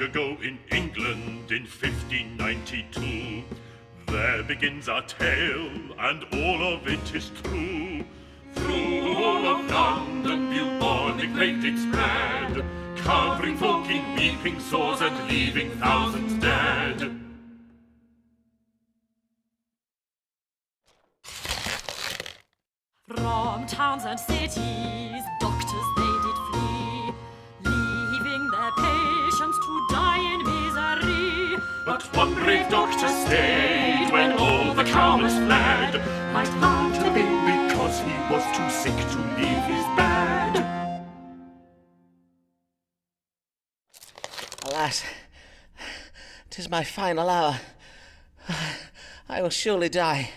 ago in England in 1592. There begins our tale, and all of it is true. Through all of London, bubonic plague did spread, covering folk in weeping sores and leaving thousands dead. From towns and cities, doctors they did flee, leaving their patients to die in misery. But one brave doctor stayed when all the cowards fled, might have to be because he was too sick to leave his bed. Alas, 'tis my final hour. I will surely die.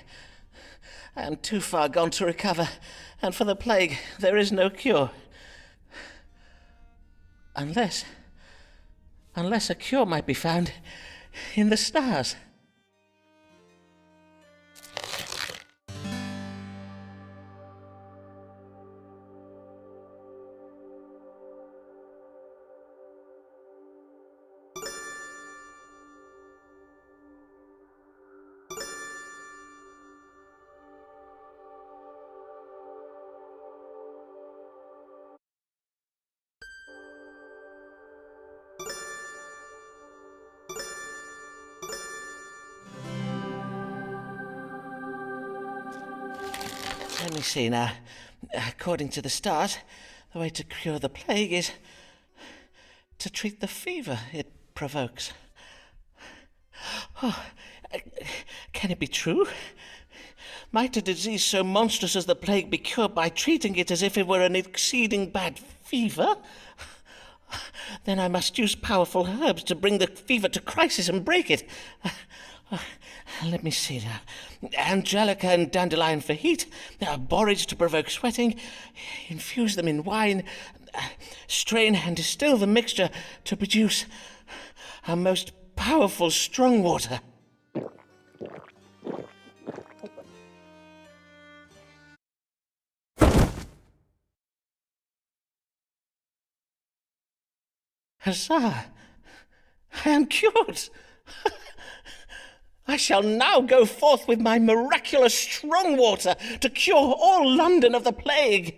I am too far gone to recover, and for the plague there is no cure. Unless a cure might be found in the stars. Let me see now. According to the stars, the way to cure the plague is to treat the fever it provokes. Oh, can it be true? Might a disease so monstrous as the plague be cured by treating it as if it were an exceeding bad fever? Then I must use powerful herbs to bring the fever to crisis and break it. Let me see now. Angelica and dandelion for heat, borage to provoke sweating, infuse them in wine, strain and distill the mixture to produce a most powerful strong water. Huzzah! I am cured! I shall now go forth with my miraculous strong water to cure all London of the plague.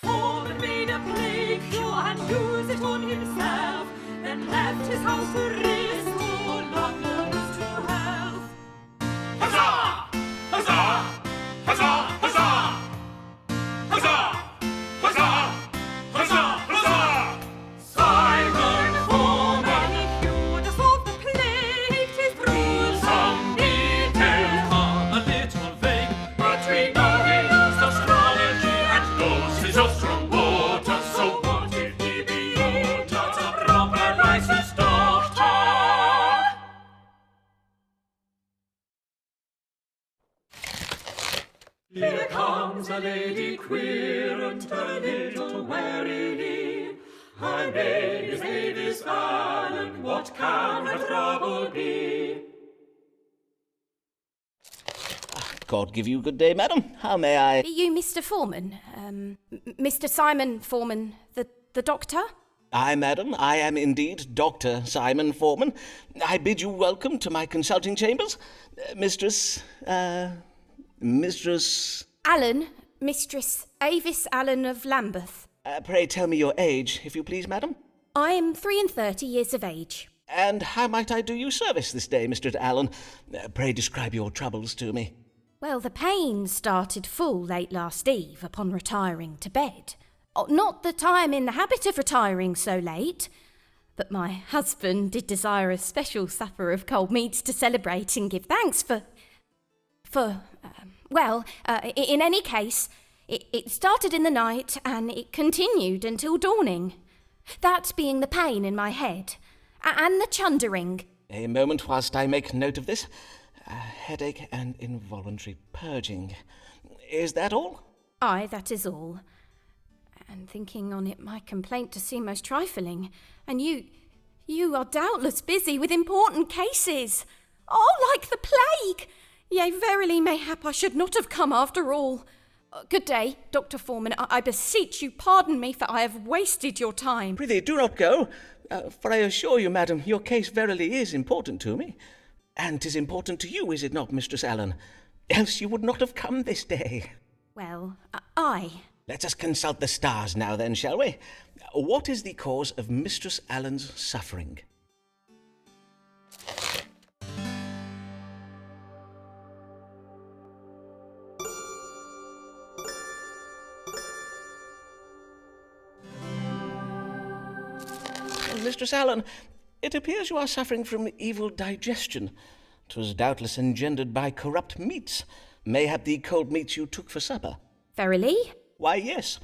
Forman made a plague cure and used it on himself, then left his house to restore London's to health. Huzzah! Huzzah! Huzzah! Huzzah! Huzzah! Huzzah! Huzzah! Huzzah! Simon Forman cured us of the plague, 'tis through some Details are a little vague, but we know he used astrology and doses of strong water. So what if he be not a proper licensed doctor? Here comes a lady queer and a little warily. Her name is Avis Allen. What can her trouble be? God give you good day, madam. How may I... Are you Mr. Forman? Mr. Simon Forman, the doctor? Aye, madam, I am indeed Dr. Simon Forman. I bid you welcome to my consulting chambers. Mistress... Allen, Mistress Avis Allen of Lambeth. Pray tell me your age, if you please, madam. I am 33 years of age. And how might I do you service this day, Mr. Allen? Pray describe your troubles to me. Well, the pain started full late last eve upon retiring to bed. Not that I am in the habit of retiring so late, but my husband did desire a special supper of cold meats to celebrate and give thanks in any case, it started in the night and it continued until dawning. That being the pain in my head and the chundering. A moment whilst I make note of this. Headache and involuntary purging. Is that all? Ay, that is all. And thinking on it, my complaint to seem most trifling, and you are doubtless busy with important cases. Oh, like the plague! Yea, verily, mayhap I should not have come after all. Good day, Dr. Forman. I beseech you pardon me, for I have wasted your time. Prithee, do not go, for I assure you, madam, your case verily is important to me. And 'tis important to you, is it not, Mistress Allen? Else you would not have come this day. Well, aye. Let us consult the stars now then, shall we? What is the cause of Mistress Allen's suffering? Mistress Allen, it appears you are suffering from evil digestion. 'Twas doubtless engendered by corrupt meats. Mayhap the cold meats you took for supper. Verily? Why, yes.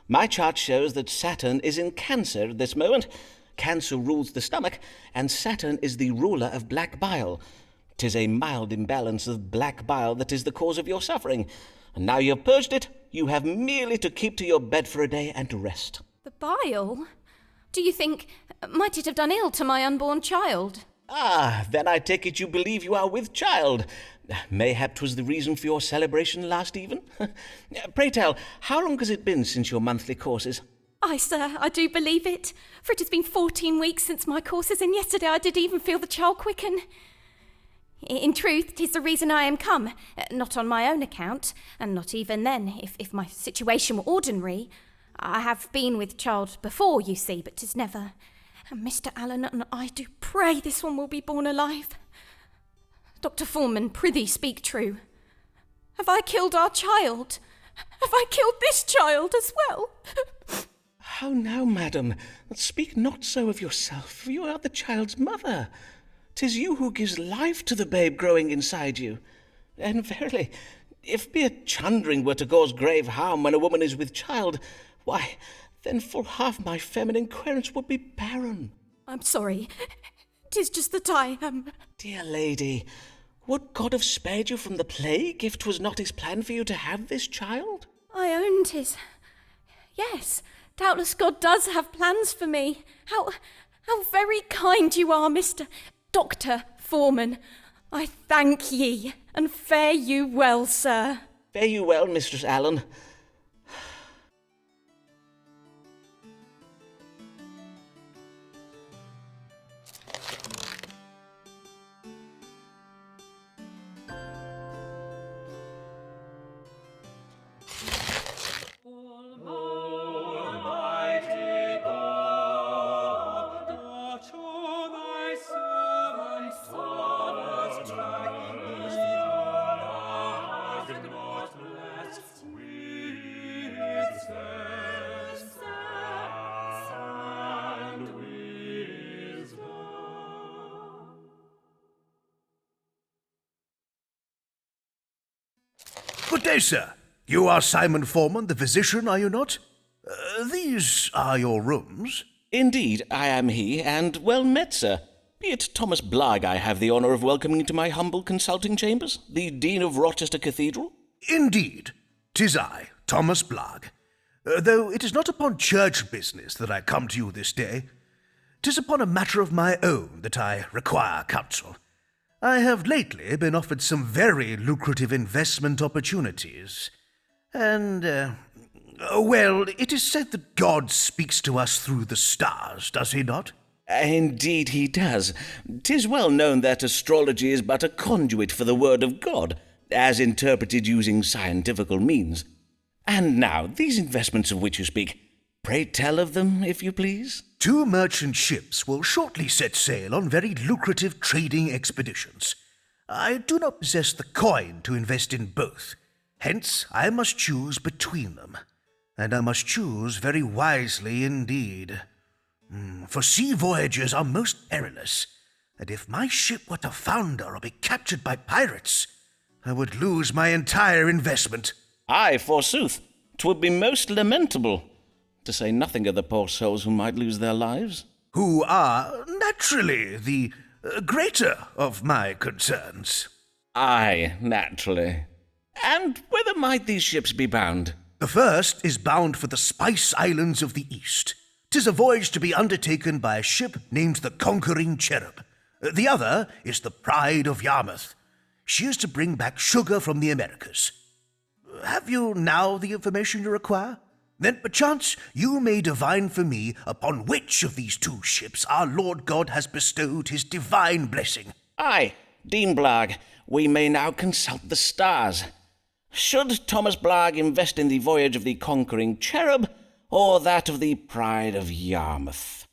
My chart shows that Saturn is in Cancer at this moment. Cancer rules the stomach, and Saturn is the ruler of black bile. 'Tis a mild imbalance of black bile that is the cause of your suffering. And now you have purged it, you have merely to keep to your bed for a day and to rest. The bile? Do you think, might it have done ill to my unborn child? Ah, then I take it you believe you are with child. Mayhap 'twas the reason for your celebration last even. Pray tell, how long has it been since your monthly courses? Aye, sir, I do believe it. For it has been 14 weeks since my courses, and yesterday I did even feel the child quicken. In truth, 'tis the reason I am come, not on my own account, and not even then, if my situation were ordinary. I have been with child before, you see, but 'tis never. And Mr. Allen, and I do pray this one will be born alive. Dr. Forman, prithee speak true. Have I killed our child? Have I killed this child as well? How now, madam? Speak not so of yourself. You are the child's mother. 'Tis you who gives life to the babe growing inside you. And verily, if mere chundering were to cause grave harm when a woman is with child, why, then full half my feminine querence would be barren. I'm sorry. 'Tis just that I am... Dear lady, would God have spared you from the plague if 'twas not his plan for you to have this child? I own 'tis. Yes, doubtless God does have plans for me. How very kind you are, Mr. Dr. Forman. I thank ye, and fare you well, sir. Fare you well, Mistress Allen. Good day, sir. You are Simon Forman, the physician, are you not? These are your rooms. Indeed, I am he, and well met, sir. Be it Thomas Blagg I have the honour of welcoming to my humble consulting chambers, the Dean of Rochester Cathedral? Indeed, 'tis I, Thomas Blagg. Though it is not upon church business that I come to you this day. 'Tis upon a matter of my own that I require counsel. I have lately been offered some very lucrative investment opportunities, and, well, it is said that God speaks to us through the stars, does he not? Indeed he does. 'Tis well known that astrology is but a conduit for the word of God, as interpreted using scientifical means. And now, these investments of which you speak, pray tell of them, if you please. 2 merchant ships will shortly set sail on very lucrative trading expeditions. I do not possess the coin to invest in both. Hence, I must choose between them. And I must choose very wisely indeed. For sea voyages are most perilous, and if my ship were to founder or be captured by pirates, I would lose my entire investment. Aye, forsooth, 'twould be most lamentable, to say nothing of the poor souls who might lose their lives. Who are, naturally, the greater of my concerns. Aye, naturally. And whither might these ships be bound? The first is bound for the Spice Islands of the East. 'Tis a voyage to be undertaken by a ship named the Conquering Cherub. The other is the Pride of Yarmouth. She is to bring back sugar from the Americas. Have you now the information you require? Then perchance you may divine for me upon which of these two ships our Lord God has bestowed his divine blessing. Aye, Dean Blagg, we may now consult the stars. Should Thomas Blagg invest in the voyage of the Conquering Cherub, or that of the Pride of Yarmouth?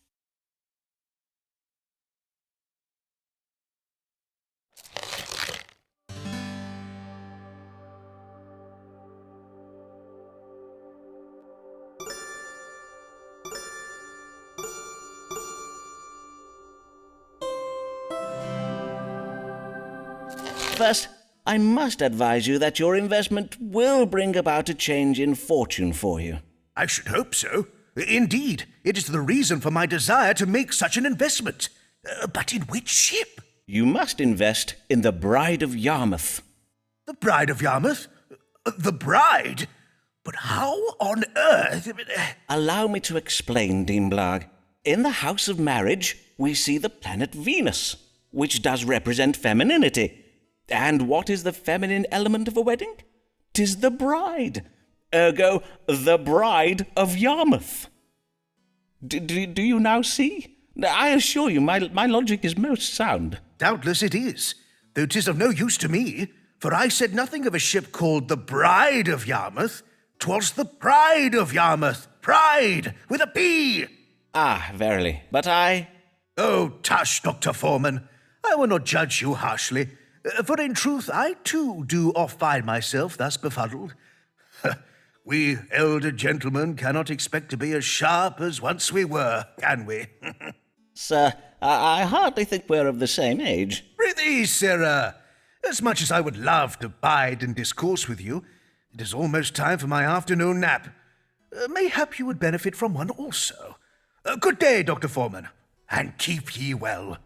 First, I must advise you that your investment will bring about a change in fortune for you. I should hope so. Indeed, it is the reason for my desire to make such an investment. But in which ship? You must invest in the Bride of Yarmouth. The Bride of Yarmouth? The Bride? But how on earth? Allow me to explain, Dean Blagg. In the house of marriage, we see the planet Venus, which does represent femininity. And what is the feminine element of a wedding? 'Tis the bride. Ergo, the Bride of Yarmouth. Do you now see? I assure you, my logic is most sound. Doubtless it is, though 'tis of no use to me, for I said nothing of a ship called the Bride of Yarmouth. 'Twas the Pride of Yarmouth. Pride, with a P. Ah, verily. But I... Oh, tush, Dr. Forman. I will not judge you harshly, for in truth I too do oft find myself thus befuddled. We elder gentlemen cannot expect to be as sharp as once we were, can we? Sir, I hardly think we're of the same age. Prithee, sirrah, as much as I would love to bide and discourse with you, it is almost time for my afternoon nap. Mayhap you would benefit from one also. Good day, Dr. Forman, and keep ye well.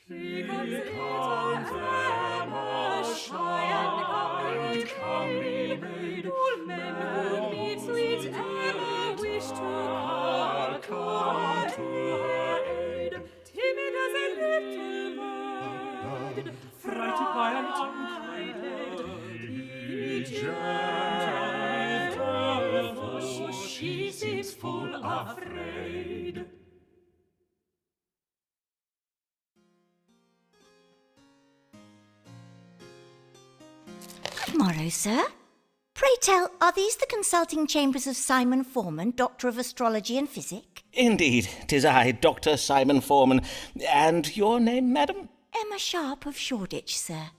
Here comes Emma, shy and comely maid. All men who meet sweet Emma wish to come to her aid. Timid as a little bird, frightened by an unkind lady, gentle, for she seems full afraid. Tomorrow, sir. Pray tell, are these the consulting chambers of Simon Forman, Doctor of Astrology and Physic? Indeed, 'tis I, Dr. Simon Forman. And your name, madam? Emma Sharp of Shoreditch, sir.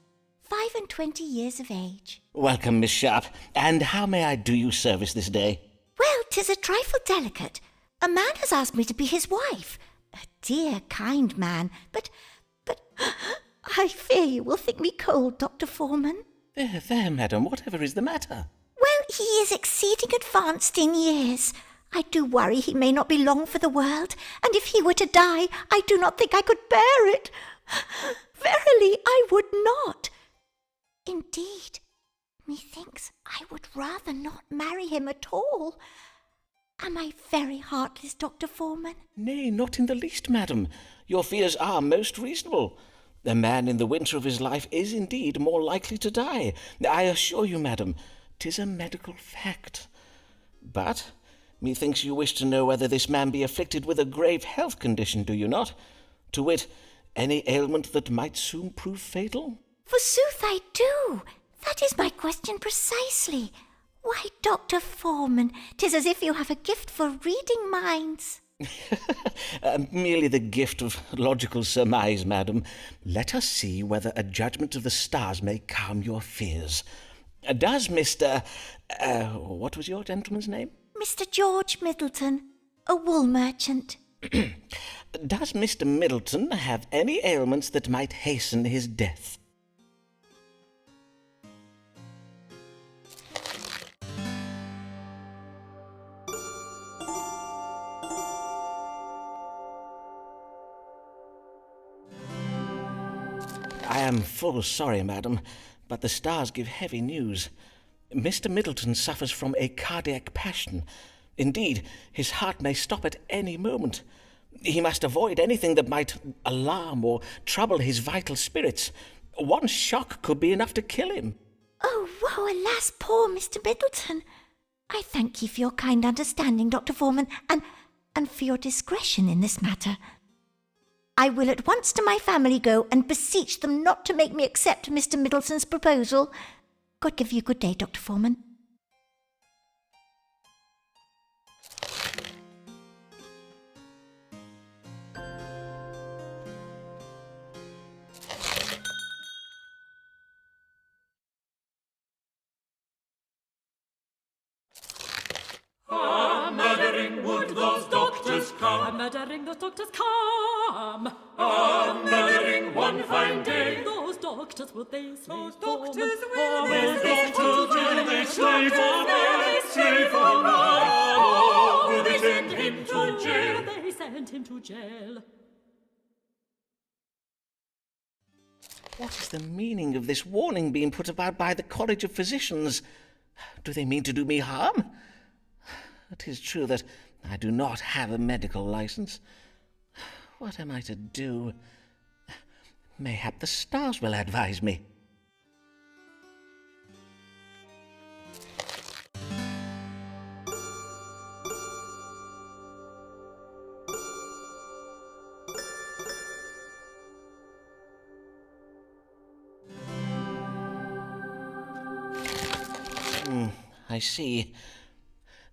25 years of age. Welcome, Miss Sharp. And how may I do you service this day? Well, 'tis a trifle delicate. A man has asked me to be his wife. A dear, kind man, but I fear you will think me cold, Dr. Forman. There, madam, whatever is the matter? Well, he is exceeding advanced in years. I do worry he may not be long for the world, and if he were to die, I do not think I could bear it. Verily, I would not. Indeed, methinks I would rather not marry him at all. Am I very heartless, Dr. Forman? Nay, not in the least, madam. Your fears are most reasonable. A man in the winter of his life is indeed more likely to die. I assure you, madam, 'tis a medical fact. But methinks you wish to know whether this man be afflicted with a grave health condition, do you not? To wit, any ailment that might soon prove fatal? Forsooth I do. That is my question precisely. Why, Dr. Forman, 'tis as if you have a gift for reading minds. Merely the gift of logical surmise, madam. Let us see whether a judgment of the stars may calm your fears. Does Mr. What was your gentleman's name? Mr. George Middleton, a wool merchant. Does Mr. Middleton have any ailments that might hasten his death? I am full sorry, madam, but the stars give heavy news. Mr. Middleton suffers from a cardiac passion. Indeed, his heart may stop at any moment. He must avoid anything that might alarm or trouble his vital spirits. One shock could be enough to kill him. Oh, woe, alas, poor Mr. Middleton. I thank you for your kind understanding, Dr. Forman, and for your discretion in this matter. I will at once to my family go and beseech them not to make me accept Mr. Middleton's proposal. God give you good day, Dr. Forman. Murdering would those doctors come. Murdering those doctors come. Murdering one fine day. Those doctors will they slay. Those doctors will they slay for will they send him to jail? They send him to jail. What is the meaning of this warning being put about by the College of Physicians? Do they mean to do me harm? It is true that I do not have a medical license. What am I to do? Mayhap the stars will advise me. I see.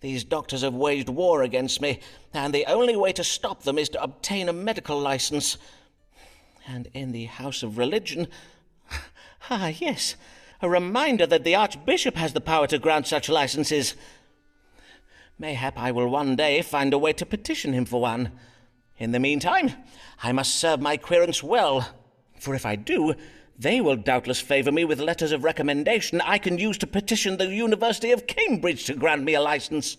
These doctors have waged war against me, and the only way to stop them is to obtain a medical license. And in the House of Religion... yes, a reminder that the Archbishop has the power to grant such licenses. Mayhap I will one day find a way to petition him for one. In the meantime, I must serve my querents well, for if I do, they will doubtless favour me with letters of recommendation I can use to petition the University of Cambridge to grant me a licence.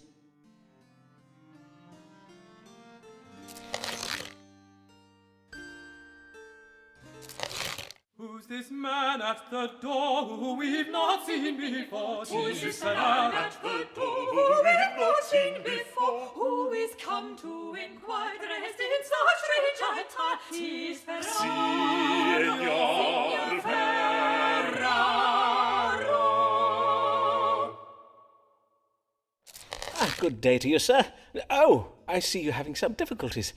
Who's this man at the door who we've not seen before? Who's this man at the door who we've not seen before? Who is come to inquire dressed in such strange attire? Tis Signor Ferraro. Good day to you, sir. Oh, I see you're having some difficulties.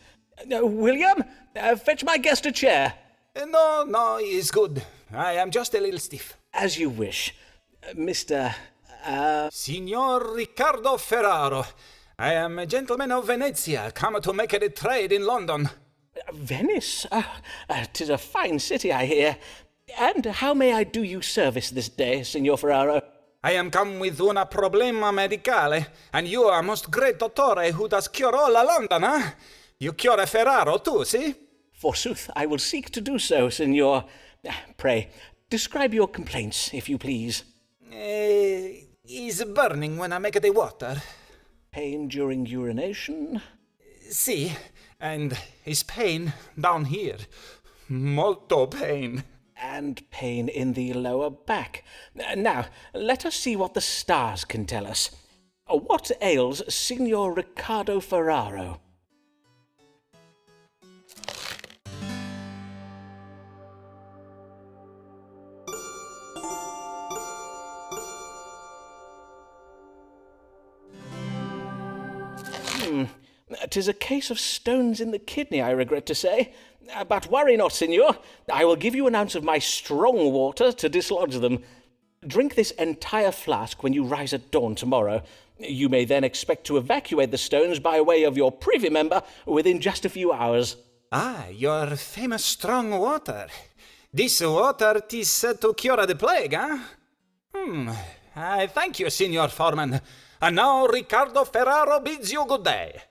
William, fetch my guest a chair. No, it's good. I am just a little stiff. As you wish. Mr. Signor Riccardo Ferraro. I am a gentleman of Venezia, come to make a trade in London. Venice? 'Tis a fine city, I hear. And how may I do you service this day, Signor Ferraro? I am come with una problema medicale, and you are most great dottore who does cure all London, eh? You cure Ferraro too, see? Forsooth, I will seek to do so, Signor. Pray, describe your complaints, if you please. Is burning when I make the water. Pain during urination? See, and is pain down here. Molto pain. And pain in the lower back. Now, let us see what the stars can tell us. What ails Signor Riccardo Ferraro? "'Tis a case of stones in the kidney, I regret to say. But worry not, Signor. I will give you an ounce of my strong water to dislodge them. Drink this entire flask when you rise at dawn tomorrow. You may then expect to evacuate the stones by way of your privy member within just a few hours." Ah, your famous strong water. This water 'tis said to cure the plague, eh? I thank you, Signor Forman. And now Riccardo Ferraro bids you good day.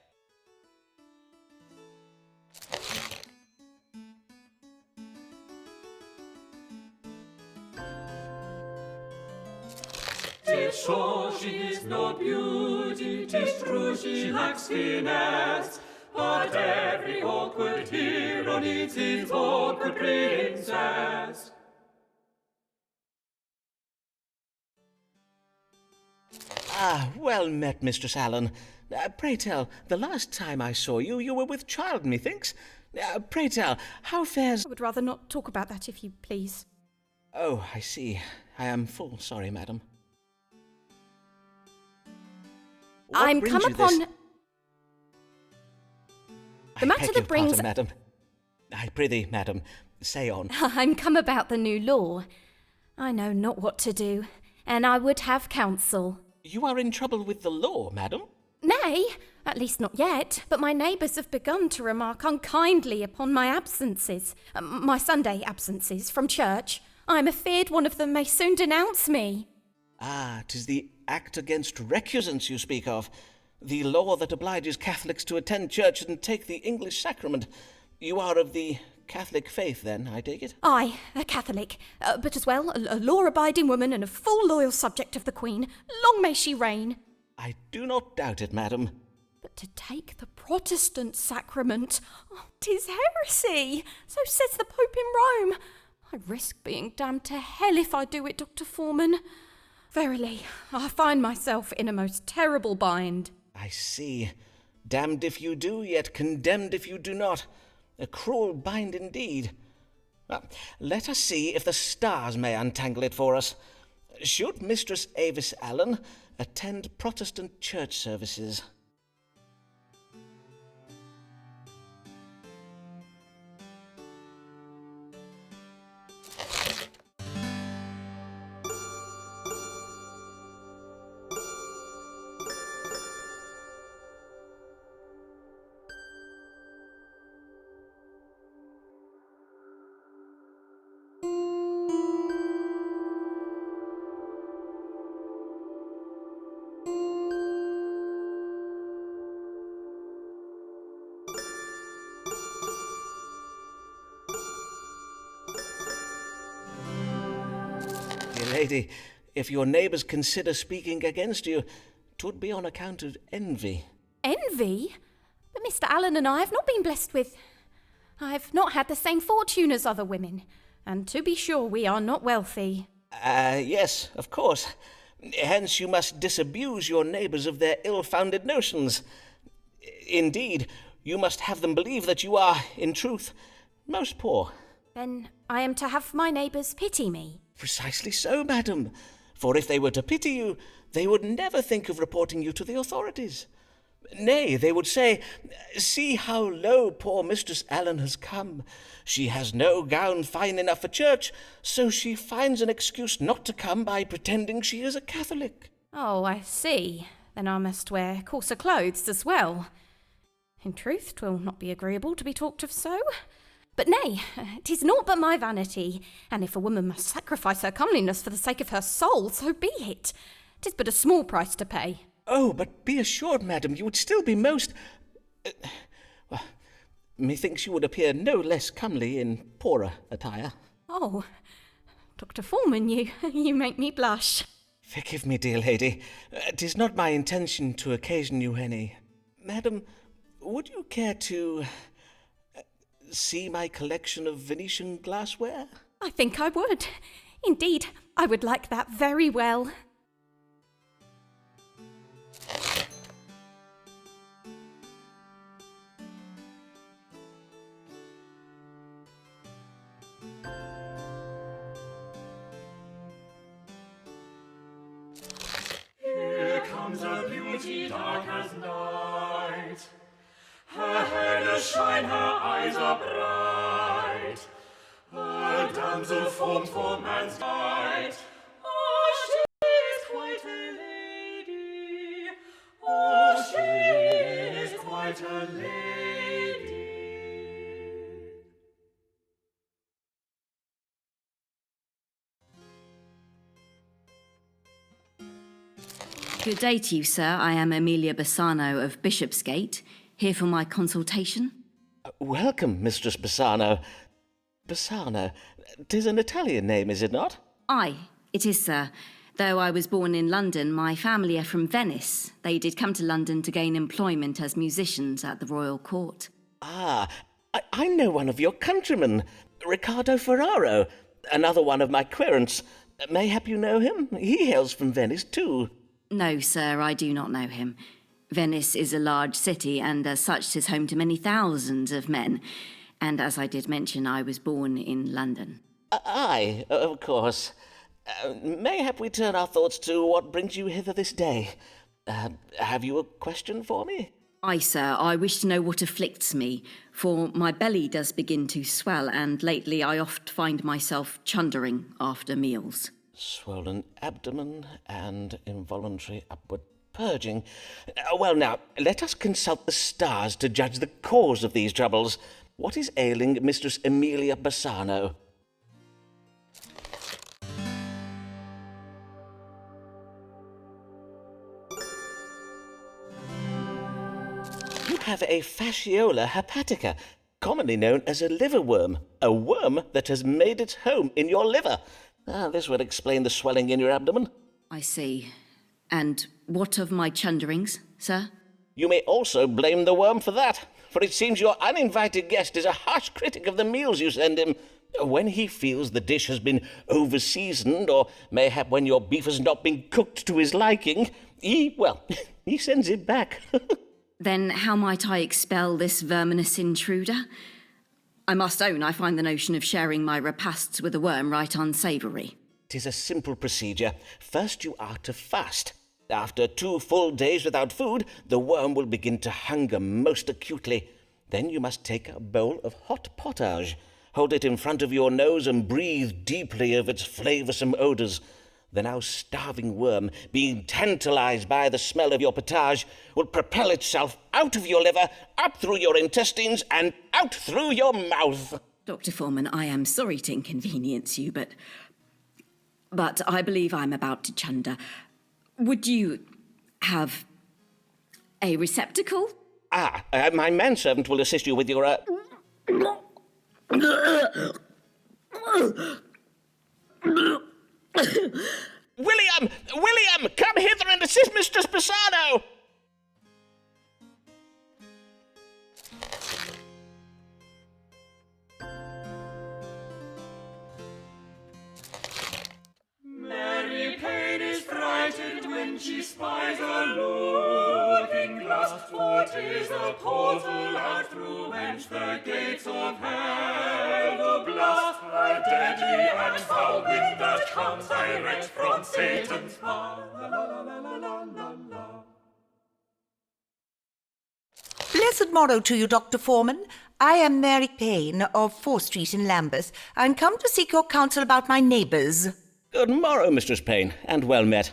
"'Tis sure she is no beauty, 'tis true she lacks finesse, but every awkward hero needs his awkward princess. Ah, well met, Mistress Allen. Pray tell, the last time I saw you, you were with child, methinks. Pray tell, how fares... I would rather not talk about that, if you please. Oh, I see. I am full sorry, madam. What I'm brings come you upon... this? The matter I beg that your brings... pardon, madam. I prithee, madam, say on. I'm come about the new law. I know not what to do, and I would have counsel. You are in trouble with the law, madam? Nay, at least not yet, but my neighbours have begun to remark unkindly upon my absences, my Sunday absences from church. I am afeard one of them may soon denounce me. Ah, 'tis the Act Against Recusants you speak of. The law that obliges Catholics to attend church and take the English sacrament. You are of the Catholic faith, then, I take it? I, a Catholic, but as well a law-abiding woman and a full loyal subject of the Queen. Long may she reign. I do not doubt it, madam. But to take the Protestant sacrament, 'tis heresy. So says the Pope in Rome. I risk being damned to hell if I do it, Dr. Forman. Verily, I find myself in a most terrible bind. I see. Damned if you do, yet condemned if you do not. A cruel bind indeed. Well, let us see if the stars may untangle it for us. Should Mistress Avis Allen attend Protestant church services? Dear lady, if your neighbours consider speaking against you, 'twould be on account of envy. Envy? But Mr. Allen and I have not been blessed with... I've not had the same fortune as other women, and to be sure we are not wealthy. Yes, of course. Hence you must disabuse your neighbours of their ill-founded notions. Indeed, you must have them believe that you are, in truth, most poor. Then I am to have my neighbours pity me. Precisely so, madam. For if they were to pity you, they would never think of reporting you to the authorities. Nay, they would say, "See how low poor Mistress Allen has come. She has no gown fine enough for church, so she finds an excuse not to come by pretending she is a Catholic." Oh, I see. Then I must wear coarser clothes as well. In truth, 'twill not be agreeable to be talked of so. But nay, 'tis naught but my vanity, and if a woman must sacrifice her comeliness for the sake of her soul, so be it. 'Tis but a small price to pay. Oh, but be assured, madam, you would still be most... well, methinks you would appear no less comely in poorer attire. Oh, Dr. Forman, you make me blush. Forgive me, dear lady. 'Tis not my intention to occasion you any... Madam, would you care to... see my collection of Venetian glassware? I think I would. Indeed, I would like that very well. Here comes a beauty dark as night. Her hair does shine, her eyes are bright. A damsel formed for man's delight. Oh, she is quite a lady. Oh, she is quite a lady. Good day to you, sir. I am Amelia Bassano of Bishopsgate, here for my consultation. Welcome, Mistress Bassano. Bassano, 'tis an Italian name, is it not? Aye, it is, sir. Though I was born in London, my family are from Venice. They did come to London to gain employment as musicians at the royal court. Ah, I know one of your countrymen, Riccardo Ferraro, another one of my querents. Mayhap you know him? He hails from Venice, too. No, sir, I do not know him. Venice is a large city, and as such 'tis home to many thousands of men. And as I did mention, I was born in London. Aye, of course. Mayhap we turn our thoughts to what brings you hither this day. Have you a question for me? Aye, sir, I wish to know what afflicts me, for my belly does begin to swell, and lately I oft find myself chundering after meals. Swollen abdomen and involuntary upward purging. Well, now, let us consult the stars to judge the cause of these troubles. What is ailing Mistress Emilia Bassano? You have a fasciola hepatica, commonly known as a liverworm, a worm that has made its home in your liver. This would explain the swelling in your abdomen. I see. And what of my chunderings, sir? You may also blame the worm for that, for it seems your uninvited guest is a harsh critic of the meals you send him. When he feels the dish has been over-seasoned, or mayhap when your beef has not been cooked to his liking, he sends it back. Then how might I expel this verminous intruder? I must own I find the notion of sharing my repasts with a worm right unsavoury. 'Tis a simple procedure. First you are to fast. After 2 full days without food, the worm will begin to hunger most acutely. Then you must take a bowl of hot pottage, hold it in front of your nose and breathe deeply of its flavoursome odours. The now starving worm, being tantalized by the smell of your potage, will propel itself out of your liver, up through your intestines, and out through your mouth. Dr. Forman, I am sorry to inconvenience you, but I believe I'm about to chunder. Would you have a receptacle? My manservant will assist you with your, William, come hither and assist Mistress Bassano! Mary Payne is frightened when she spies a looking glass, for 'tis a portal out through whence the gates of hell do blast. A deadly and foul wind that comes direct from Satan's power. Blessed morrow to you, Dr. Forman. I am Mary Payne of 4th Street in Lambeth, and come to seek your counsel about my neighbours. Good morrow, Mistress Payne, and well met.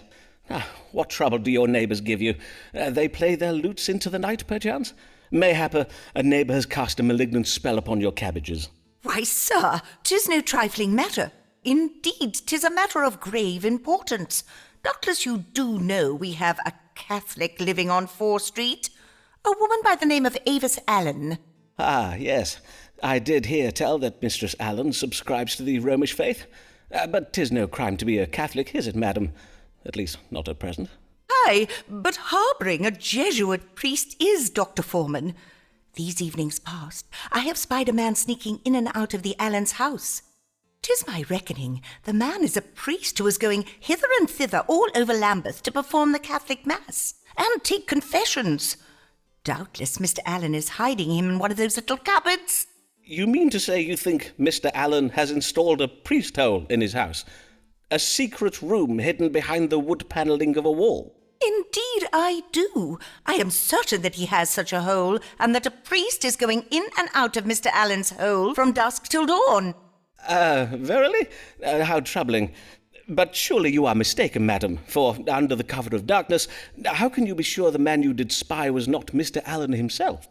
What trouble do your neighbours give you? They play their lutes into the night, perchance? Mayhap a neighbour has cast a malignant spell upon your cabbages. Why, sir, 'tis no trifling matter. Indeed, 'tis a matter of grave importance. Doubtless you do know we have a Catholic living on 4th Street, a woman by the name of Avis Allen. Yes. I did hear tell that Mistress Allen subscribes to the Romish faith. But 'tis no crime to be a Catholic, is it, madam? At least, not at present. Aye, but harbouring a Jesuit priest is, Dr. Forman. These evenings past, I have spied a man sneaking in and out of the Allens' house. 'Tis my reckoning the man is a priest who is going hither and thither all over Lambeth to perform the Catholic Mass and take confessions. Doubtless Mr. Allen is hiding him in one of those little cupboards. You mean to say you think Mr. Allen has installed a priest hole in his house? A secret room hidden behind the wood panelling of a wall? Indeed I do. I am certain that he has such a hole, and that a priest is going in and out of Mr. Allen's hole from dusk till dawn. Verily? How troubling. But surely you are mistaken, madam, for under the cover of darkness, how can you be sure the man you did spy was not Mr. Allen himself?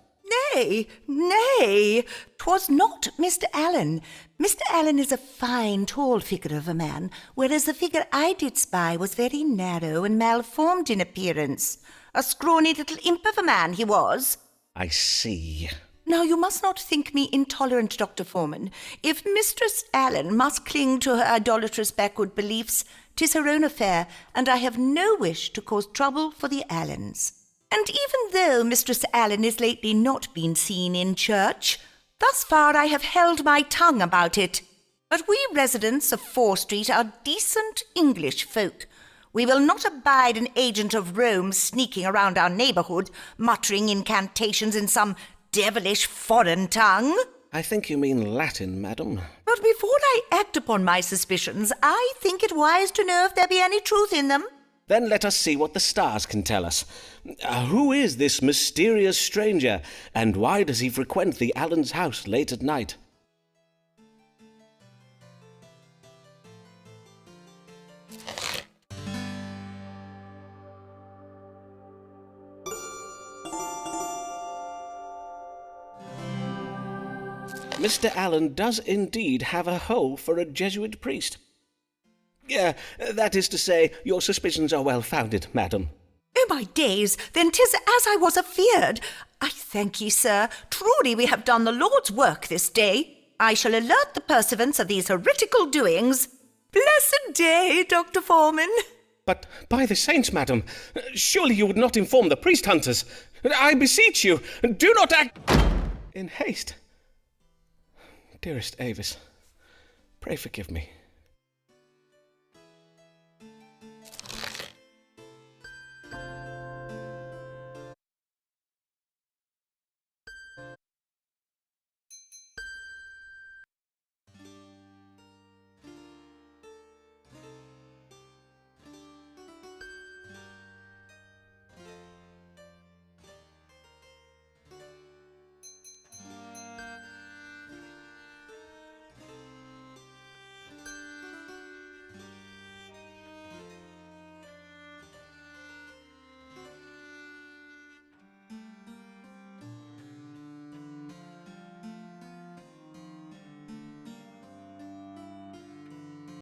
Nay, 'twas not Mr. Allen. Mr. Allen is a fine, tall figure of a man, whereas the figure I did spy was very narrow and malformed in appearance. A scrawny little imp of a man he was. I see. Now, you must not think me intolerant, Dr. Forman. If Mistress Allen must cling to her idolatrous backward beliefs, 'tis her own affair, and I have no wish to cause trouble for the Allens. And even though Mistress Allen has lately not been seen in church, thus far I have held my tongue about it. But we residents of 4th Street are decent English folk. We will not abide an agent of Rome sneaking around our neighbourhood, muttering incantations in some devilish foreign tongue. I think you mean Latin, madam. But before I act upon my suspicions, I think it wise to know if there be any truth in them. Then let us see what the stars can tell us. Who is this mysterious stranger, and why does he frequent the Allen's house late at night? Mr. Allen does indeed have a hole for a Jesuit priest. That is to say, your suspicions are well founded, madam. Oh, my days, then 'tis as I was afeard. I thank ye, sir. Truly we have done the Lord's work this day. I shall alert the pursuivants of these heretical doings. Blessed day, Dr. Forman. But by the saints, madam, surely you would not inform the priest hunters. I beseech you, do not act in haste. Dearest Avis, pray forgive me.